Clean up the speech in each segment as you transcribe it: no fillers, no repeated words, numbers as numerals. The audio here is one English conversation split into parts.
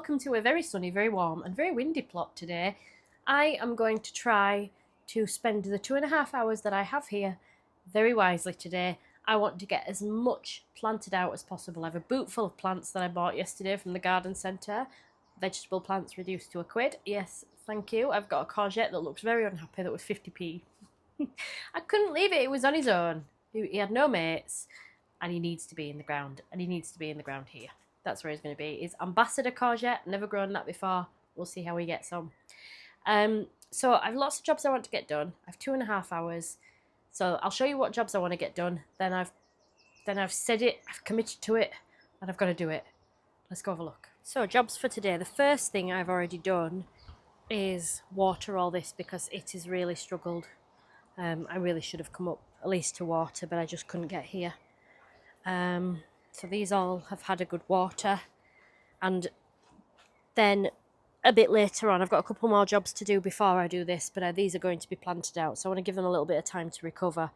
welcome to a very sunny, very warm and very windy plot today. I am going to try to spend the 2.5 hours that I have here very wisely today. I want to get as much planted out as possible. I have a boot full of plants that I bought yesterday from the garden centre. Vegetable plants reduced to £1. Yes, thank you. I've got a courgette that looks very unhappy that was 50p. I couldn't leave it, it was on his own. He had no mates and he needs to be in the ground, and he needs to be in the ground here. That's where he's going to be. Is ambassador courgette, never grown that before. We'll see how he gets on. So I have lots of jobs I want to get done. I have 2.5 hours. So I'll show you what jobs I want to get done. Then I've said it, I've committed to it, and I've got to do it. Let's go have a look. So jobs for today. The first thing I've already done is water all this because it has really struggled. I really should have come up at least to water, but I just couldn't get here. So these all have had a good water, and then a bit later on I've got a couple more jobs to do before I do this, but these are going to be planted out, so I want to give them a little bit of time to recover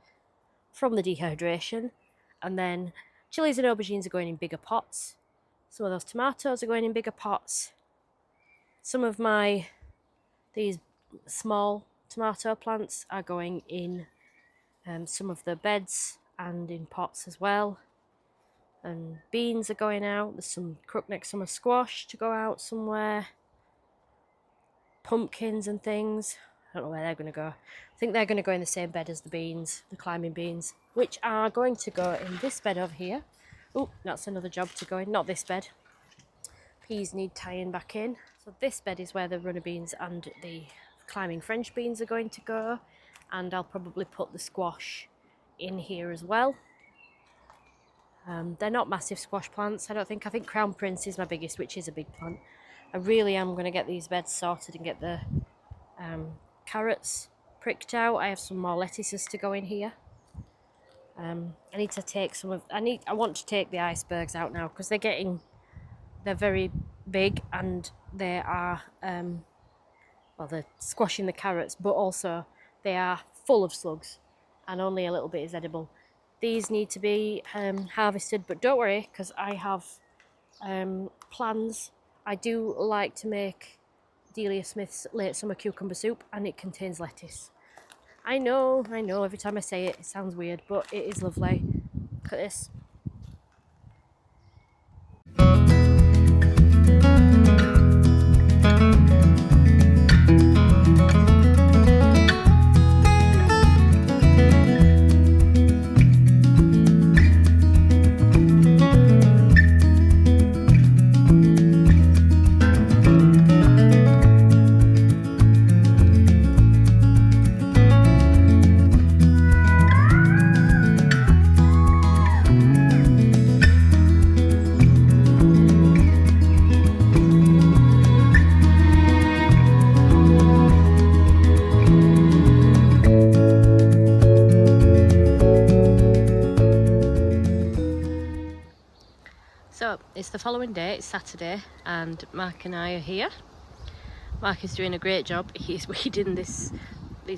from the dehydration. And then chilies and aubergines are going in bigger pots. Some of those tomatoes are going in bigger pots. Some of these small tomato plants are going in some of the beds and in pots as well. And beans are going out. There's some crookneck summer squash to go out somewhere. Pumpkins and things. I don't know where they're going to go. I think they're going to go in the same bed as the beans, the climbing beans, which are going to go in this bed over here. Oh, that's another job to go in. Not this bed. Peas need tying back in. So this bed is where the runner beans and the climbing French beans are going to go. And I'll probably put the squash in here as well. They're not massive squash plants, I don't think. I think Crown Prince is my biggest, which is a big plant. I really am going to get these beds sorted and get the carrots pricked out. I have some more lettuces to go in here. I need to take I want to take the icebergs out now because they're very big, and they are, they're squashing the carrots, but also they are full of slugs and only a little bit is edible. These need to be harvested, but don't worry because I have plans. I do like to make Delia Smith's late summer cucumber soup, and it contains lettuce. I know, every time I say it, it sounds weird, but it is lovely. Look at this. So it's the following day, it's Saturday, and Mark and I are here. Mark is doing a great job. He's weeding these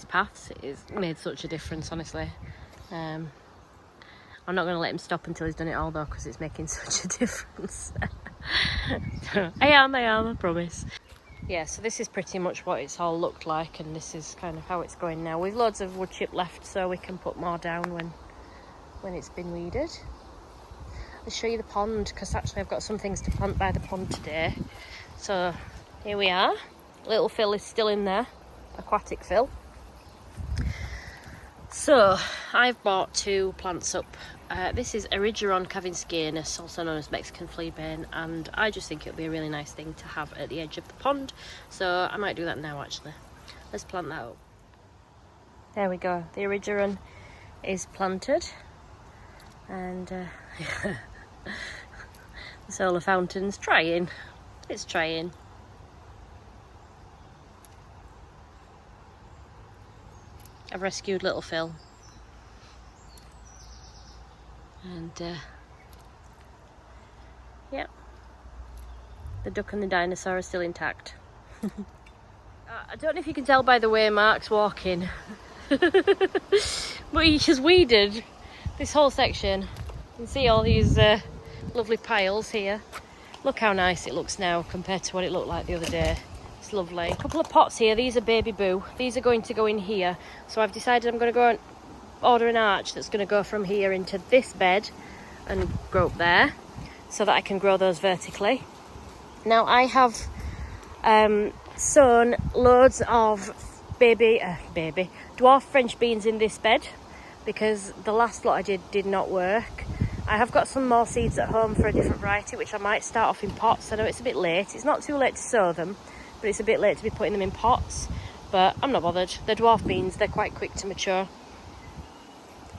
paths. It's made such a difference, honestly. I'm not going to let him stop until he's done it all though, because it's making such a difference. I am, I promise. Yeah, so this is pretty much what it's all looked like, and this is kind of how it's going now. We've loads of wood chip left, so we can put more down when it's been weeded. I'll show you the pond, because actually I've got some things to plant by the pond today. So here we are. Little Phil is still in there, aquatic Phil. So I've bought 2 plants up. This is Erigeron kavinskianus, also known as Mexican fleabane, and I just think it'll be a really nice thing to have at the edge of the pond. So I might do that now actually. Let's plant that up. There we go, the Erigeron is planted. And the solar fountain's trying. It's trying. I've rescued little Phil. And yeah, the duck and the dinosaur are still intact. I don't know if you can tell by the way Mark's walking, but he has weeded this whole section. You can see all these lovely piles here. Look how nice it looks now compared to what it looked like the other day. It's lovely. A couple of pots here. These are baby boo. These are going to go in here. So I've decided I'm going to go and order an arch that's going to go from here into this bed and grow up there so that I can grow those vertically. Now I have sown loads of baby dwarf French beans in this bed because the last lot I did not work. I have got some more seeds at home for a different variety, which I might start off in pots. I know it's a bit late. It's not too late to sow them, but it's a bit late to be putting them in pots. But I'm not bothered. They're dwarf beans. They're quite quick to mature.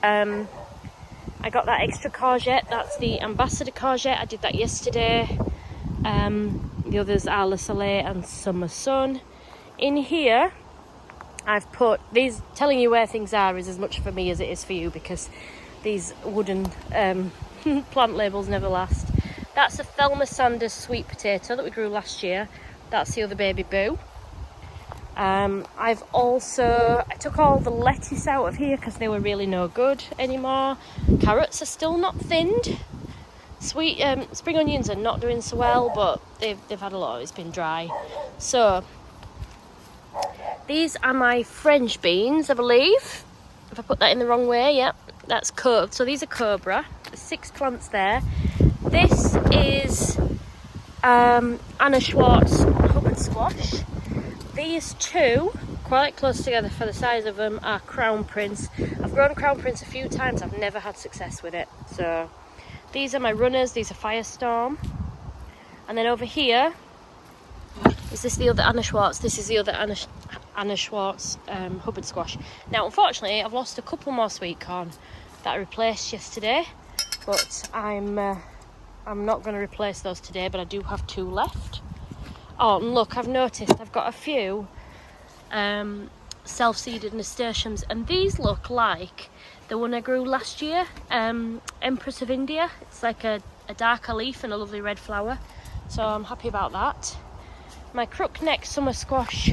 I got that extra courgette. That's the ambassador courgette. I did that yesterday. The others are Le Soleil and Summer Sun. In here, I've put these. Telling you where things are is as much for me as it is for you, because these wooden plant labels never last. That's a Thelma Sanders sweet potato that we grew last year. That's the other baby boo. I took all the lettuce out of here because they were really no good anymore. Carrots are still not thinned. Sweet spring onions are not doing so well, but they've had a lot. It's been dry. So these are my French beans, I believe. If I put that in the wrong way, yep. That's curved. So these are cobra. There's 6 plants there. This is Anna Schwartz Hubbard squash. These two, quite close together for the size of them, are Crown Prince. I've grown Crown Prince a few times. I've never had success with it. So these are my runners. These are Firestorm. And then over here, is this the other Anna Schwartz? This is the other Anna Schwartz Hubbard squash. Now, unfortunately, I've lost a couple more sweet corn that I replaced yesterday, but I'm not going to replace those today, but I do have 2 left. Oh, and look, I've noticed I've got a few self-seeded nasturtiums, and these look like the one I grew last year, Empress of India. It's like a darker leaf and a lovely red flower, so I'm happy about that. My crookneck summer squash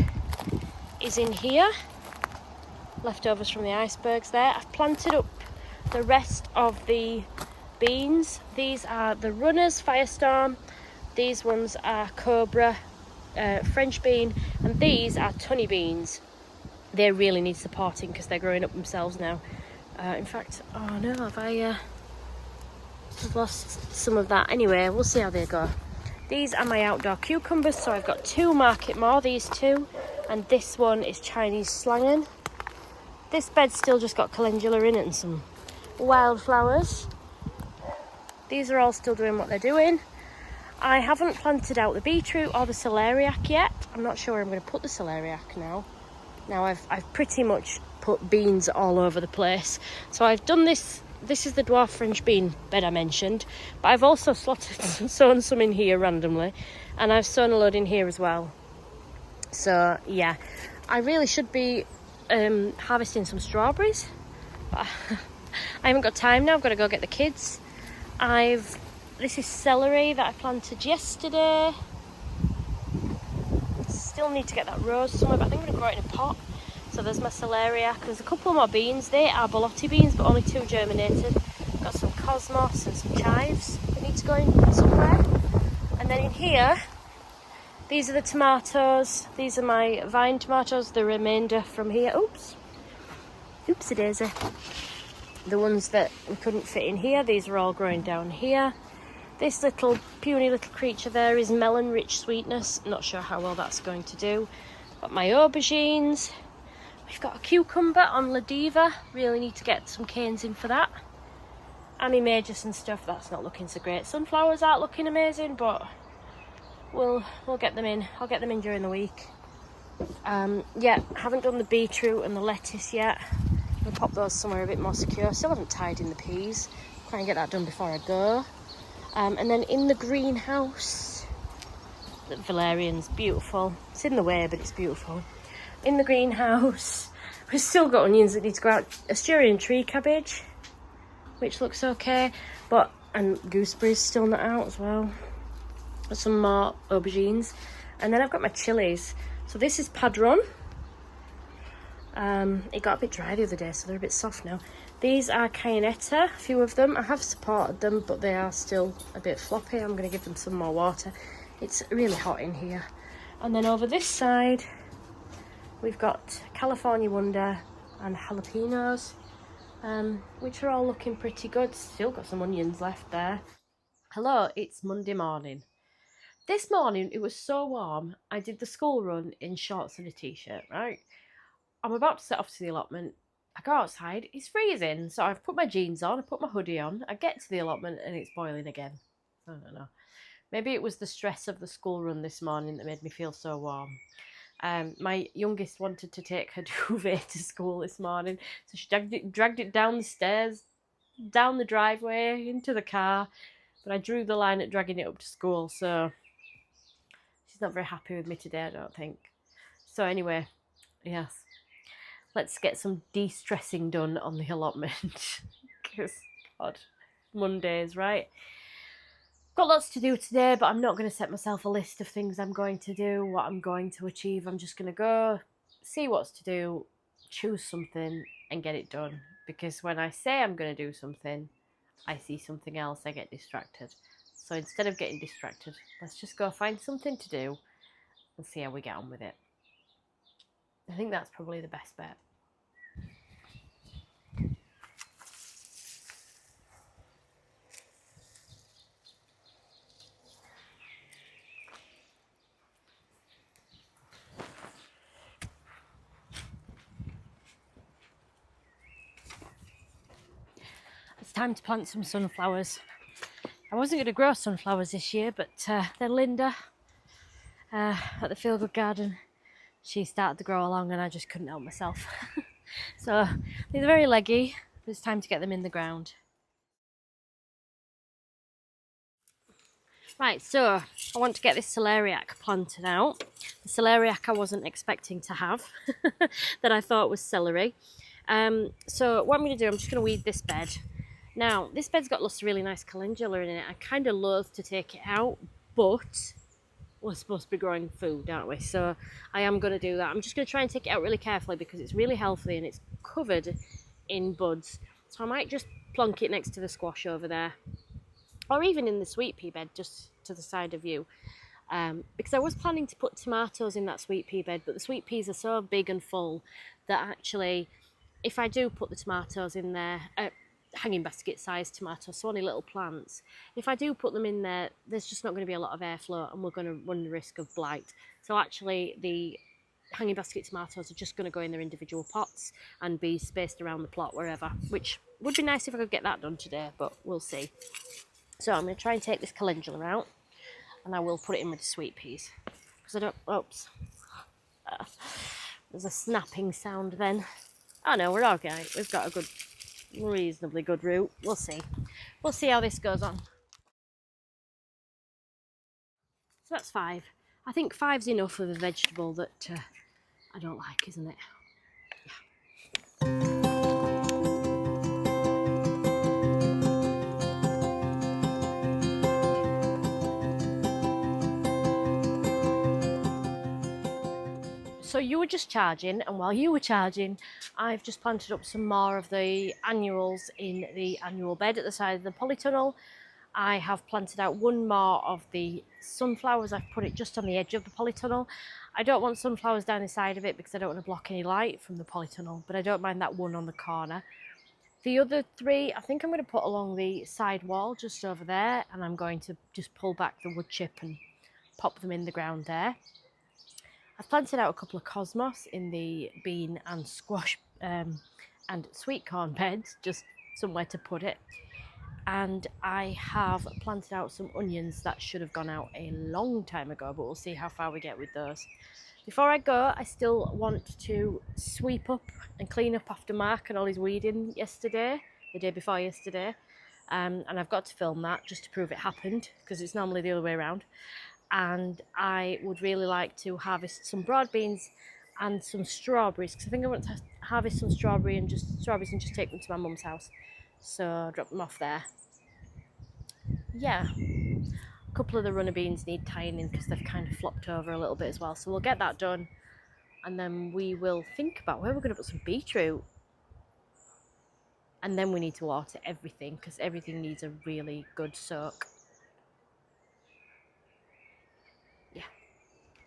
is in here, leftovers from the icebergs there. I've planted up the rest of the beans. These are the runners, Firestorm. These ones are Cobra, French bean, and these are tunny beans. They really need supporting because they're growing up themselves now. In fact, oh no, I've lost some of that. Anyway, we'll see how they go. These are my outdoor cucumbers, so I've got 2 Market More, these 2, and this one is Chinese Slangen. This bed's still just got calendula in it and some wildflowers. These are all still doing what they're doing. I haven't planted out the beetroot or the celeriac yet. I'm not sure where I'm going to put the celeriac now. Now I've pretty much put beans all over the place. So I've done this. This is the dwarf French bean bed I mentioned, but I've also sown some in here randomly, and I've sown a load in here as well. So yeah, I really should be harvesting some strawberries, but I haven't got time now. I've got to go get the kids. This is celery that I planted yesterday. Still need to get that rose somewhere, but I think I'm going to grow it in a pot. So there's my celeriac. There's a couple more beans. They are Bolotti beans, but only 2 germinated. Got some cosmos and some chives that need to go in somewhere. And then in here, these are the tomatoes. These are my vine tomatoes, the remainder from here. Oopsie daisy. The ones that we couldn't fit in here, these are all growing down here. This little puny little creature there is melon rich sweetness. Not sure how well that's going to do. Got my aubergines. We've got a cucumber on La Diva. Really need to get some canes in for that. Annie Majors and stuff, that's not looking so great. Sunflowers aren't looking amazing, but we'll get them in. I'll get them in during the week. Yeah, haven't done the beetroot and the lettuce yet. I'll pop those somewhere a bit more secure. Still haven't tied in the peas. Try and get that done before I go. And then in the greenhouse, the valerian's beautiful. It's in the way, but it's beautiful. In the greenhouse, we've still got onions that need to go out. Asturian tree cabbage, which looks okay, and gooseberries still not out as well. Got some more aubergines, and then I've got my chilies. So this is Padron. It got a bit dry the other day, so they're a bit soft now. These are Cayennetta, a few of them. I have supported them, but they are still a bit floppy. I'm going to give them some more water. It's really hot in here. And then over this side, we've got California Wonder and jalapenos, which are all looking pretty good. Still got some onions left there. Hello, it's Monday morning. This morning, it was so warm, I did the school run in shorts and a t-shirt, right? I'm about to set off to the allotment. I go outside, it's freezing, so I've put my jeans on, I put my hoodie on, I get to the allotment and it's boiling again. I don't know. Maybe it was the stress of the school run this morning that made me feel so warm. My youngest wanted to take her duvet to school this morning, so she dragged it down the stairs, down the driveway, into the car, but I drew the line at dragging it up to school, so she's not very happy with me today, I don't think. So anyway, yes. Let's get some de-stressing done on the allotment. Because, God, Mondays, right? Got lots to do today, but I'm not going to set myself a list of things I'm going to do, what I'm going to achieve. I'm just going to go, see what's to do, choose something, and get it done. Because when I say I'm going to do something, I see something else, I get distracted. So instead of getting distracted, let's just go find something to do and see how we get on with it. I think that's probably the best bet. It's time to plant some sunflowers. I wasn't going to grow sunflowers this year, but then Linda at the Feel Good Garden, she started to grow along and I just couldn't help myself. So they're very leggy, but it's time to get them in the ground. Right, so I want to get this celeriac planted out. The celeriac I wasn't expecting to have, that I thought was celery. So what I'm going to do, I'm just going to weed this bed. Now, this bed's got lots of really nice calendula in it. I kind of loathe to take it out, but we're supposed to be growing food, aren't we? So I am going to do that. I'm just going to try and take it out really carefully because it's really healthy and it's covered in buds. So I might just plonk it next to the squash over there, or even in the sweet pea bed just to the side of you. Because I was planning to put tomatoes in that sweet pea bed, but the sweet peas are so big and full that actually, if I do put the tomatoes in there, hanging basket sized tomatoes, so only little plants, if I do put them in there, there's just not going to be a lot of airflow and we're going to run the risk of blight. So actually the hanging basket tomatoes are just going to go in their individual pots and be spaced around the plot wherever, which would be nice if I could get that done today, but we'll see. So I'm going to try and take this calendula out and I will put it in with the sweet peas because I don't, oops, there's a snapping sound then. Oh no, we're okay, we've got a good, reasonably good root. We'll see how this goes on. So that's 5. I think 5's enough of a vegetable that I don't like, isn't it? Yeah. So you were just charging, and while you were charging, I've just planted up some more of the annuals in the annual bed at the side of the polytunnel. I have planted out one more of the sunflowers. I've put it just on the edge of the polytunnel. I don't want sunflowers down the side of it because I don't want to block any light from the polytunnel, but I don't mind that one on the corner. The other 3, I think I'm going to put along the side wall just over there, and I'm going to just pull back the wood chip and pop them in the ground there. I've planted out a couple of cosmos in the bean and squash and sweet corn beds, just somewhere to put it. And I have planted out some onions that should have gone out a long time ago, but we'll see how far we get with those. Before I go, I still want to sweep up and clean up after Mark and all his weeding yesterday, the day before yesterday. And I've got to film that just to prove it happened, because it's normally the other way around. And I would really like to harvest some broad beans and some strawberries, because I think I want to harvest some strawberries and just take them to my mum's house. So drop them off there. Yeah, a couple of the runner beans need tying in because they've kind of flopped over a little bit as well. So we'll get that done, and then we will think about where we're going to put some beetroot. and then we need to water everything because everything needs a really good soak. Yeah,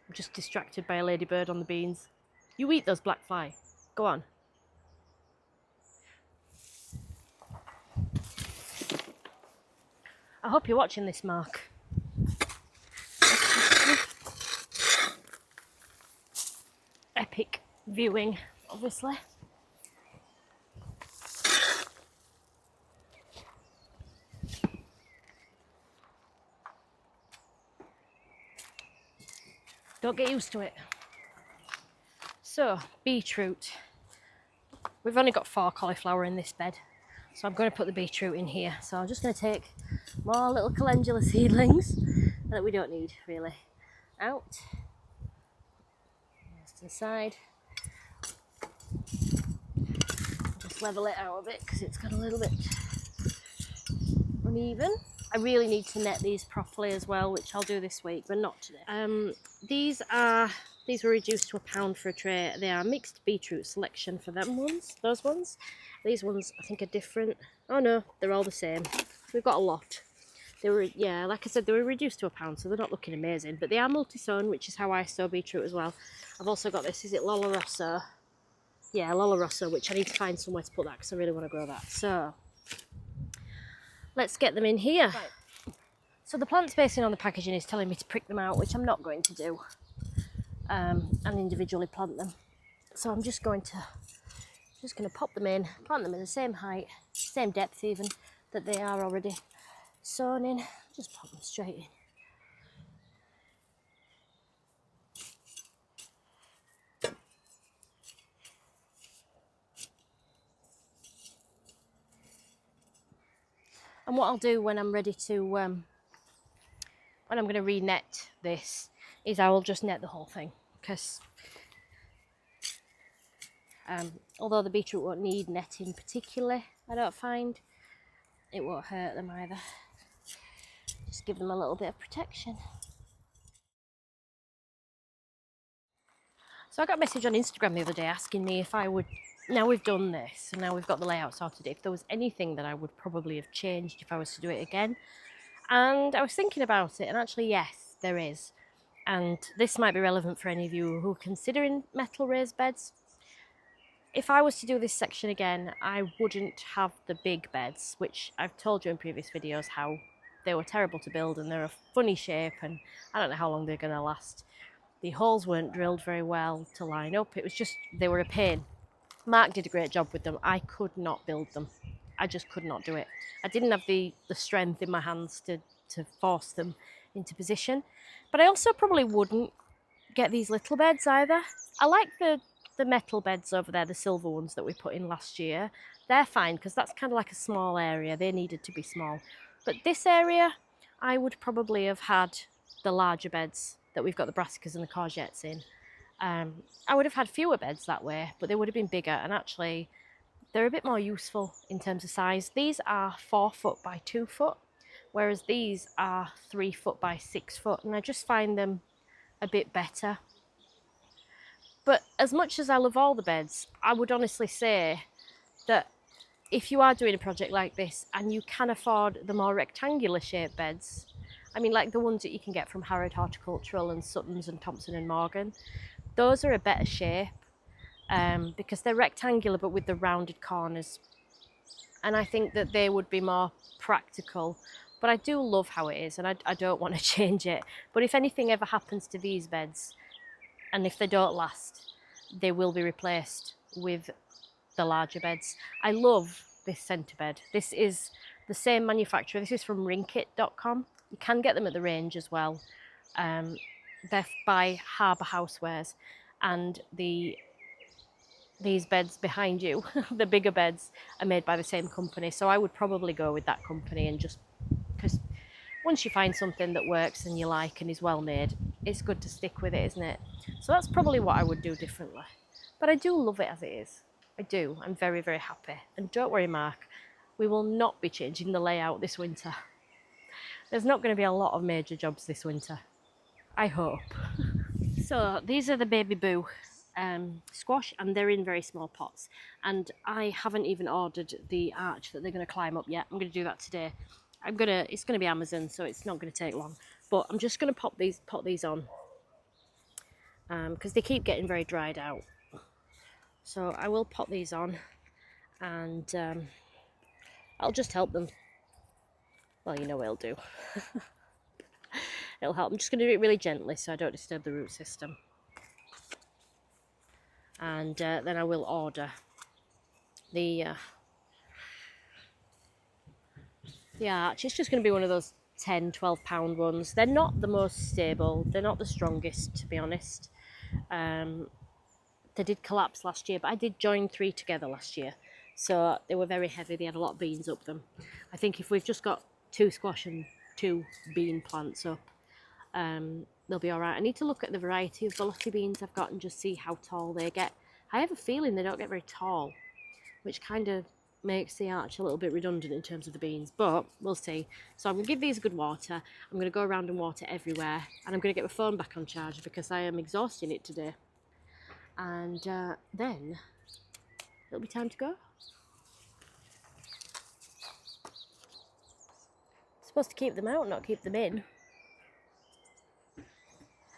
I'm just distracted by a ladybird on the beans. You eat those black fly. Go on. I hope you're watching this, Mark. Epic viewing, obviously. Don't get used to it. So, beetroot. We've only got 4 cauliflower in this bed, so I'm going to put the beetroot in here. So I'm just going to take more little calendula seedlings that we don't need really out. Just to the side. Just level it out a bit because it's got a little bit uneven. I really need to net these properly as well, which I'll do this week, but not today. These were reduced to £1 for a tray. They are mixed beetroot selection for them ones, those ones. These ones I think are different. Oh no, they're all the same. We've got a lot. They were, yeah, like I said, they were reduced to £1, so they're not looking amazing, but they are multi-sown, which is how I sow beetroot as well. I've also got this, is it Lola Rosso? Yeah, Lola Rosso, which I need to find somewhere to put that because I really want to grow that. So let's get them in here. Right. So the plant spacing on the packaging is telling me to prick them out, which I'm not going to do, and individually plant them. So I'm just going to pop them in, plant them in the same height, same depth even, that they are already sown in. Just pop them straight in. And what I'll do when I'm ready to, when I'm going to re-net this, is I will just net the whole thing, because although the beetroot won't need netting particularly, I don't find, it won't hurt them either. Just give them a little bit of protection. So I got a message on Instagram the other day asking me if I would, now we've done this and now we've got the layout sorted, if there was anything that I would probably have changed if I was to do it again. And I was thinking about it, and actually yes, there is. And this might be relevant for any of you who are considering metal raised beds. If I was to do this section again, I wouldn't have the big beds, which I've told you in previous videos how they were terrible to build and they're a funny shape and I don't know how long they're going to last. The holes weren't drilled very well to line up. It was just, they were a pain. Mark did a great job with them. I could not build them. I just could not do it. I didn't have the strength in my hands to force them into position. But I also probably wouldn't get these little beds either. I like the metal beds over there, the silver ones that we put in last year. They're fine because that's kind of like a small area. They needed to be small. But this area, I would probably have had the larger beds that we've got the brassicas and the courgettes in. I would have had fewer beds that way, but they would have been bigger, and actually they're a bit more useful in terms of size. These are 4 foot by 2 foot, whereas these are 3 foot by 6 foot, and I just find them a bit better. But as much as I love all the beds, I would honestly say that if you are doing a project like this and you can afford the more rectangular shaped beds, I mean like the ones that you can get from Harrod Horticultural and Sutton's and Thompson and Morgan, those are a better shape because they're rectangular but with the rounded corners. And I think that they would be more practical. But I do love how it is and I don't want to change it. But if anything ever happens to these beds, and if they don't last, they will be replaced with the larger beds. I love this centre bed. This is the same manufacturer. This is from rinkit.com. You can get them at the range as well. They're by Harbour Housewares, and these beds behind you, the bigger beds, are made by the same company. So I would probably go with that company, and just because once you find something that works and you like and is well made, it's good to stick with it, isn't it? So that's probably what I would do differently. But I do love it as it is. I do. I'm very, very happy. And don't worry, Mark, we will not be changing the layout this winter. There's not going to be a lot of major jobs this winter. I hope. So these are the baby boo squash, and they're in very small pots. And I haven't even ordered the arch that they're going to climb up yet. I'm going to do that today. It's going to be Amazon, so it's not going to take long. But I'm just going to pot these on because they keep getting very dried out. So I will pot these on, and I'll just help them. Well, you know what it'll do. It'll help. I'm just going to do it really gently so I don't disturb the root system. And then I will order the arch. It's just going to be one of those 10, 12 pound ones. They're not the most stable. They're not the strongest, to be honest. They did collapse last year, but I did join 3 together last year. So they were very heavy. They had a lot of beans up them. I think if we've just got 2 squash and 2 bean plants up, they'll be all right. I need to look at the variety of Allotment beans I've got and just see how tall they get. I have a feeling they don't get very tall, which kind of makes the arch a little bit redundant in terms of the beans, but we'll see. So I'm going to give these good water. I'm going to go around and water everywhere, and I'm going to get my phone back on charge because I am exhausting it today. And then it'll be time to go. Supposed to keep them out, not keep them in.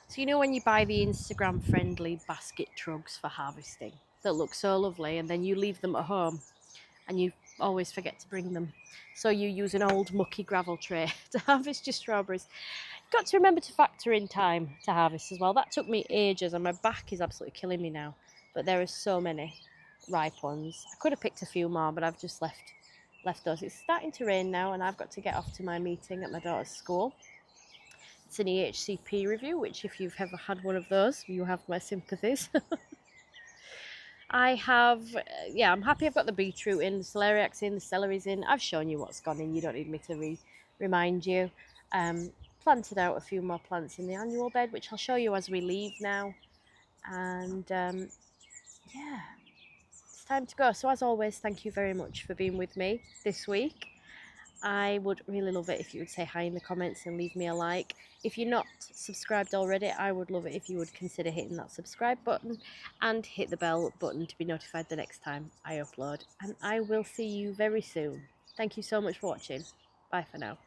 So you know when you buy the Instagram friendly basket trugs for harvesting that look so lovely, and then you leave them at home and you always forget to bring them, so you use an old mucky gravel tray to harvest your strawberries. You've got to remember to factor in time to harvest as well. That took me ages and my back is absolutely killing me now, but there are so many ripe ones. I could have picked a few more, but I've just left those. It's starting to rain now and I've got to get off to my meeting at my daughter's school. It's an EHCP review, which if you've ever had one of those, you have my sympathies. I'm happy I've got the beetroot in, the celeriac's in, the celery's in. I've shown you what's gone in, you don't need me to remind you. Planted out a few more plants in the annual bed, which I'll show you as we leave now. And yeah, it's time to go. So as always, thank you very much for being with me this week. I would really love it if you would say hi in the comments and leave me a like. If you're not subscribed already, I would love it if you would consider hitting that subscribe button and hit the bell button to be notified the next time I upload. And I will see you very soon. Thank you so much for watching. Bye for now.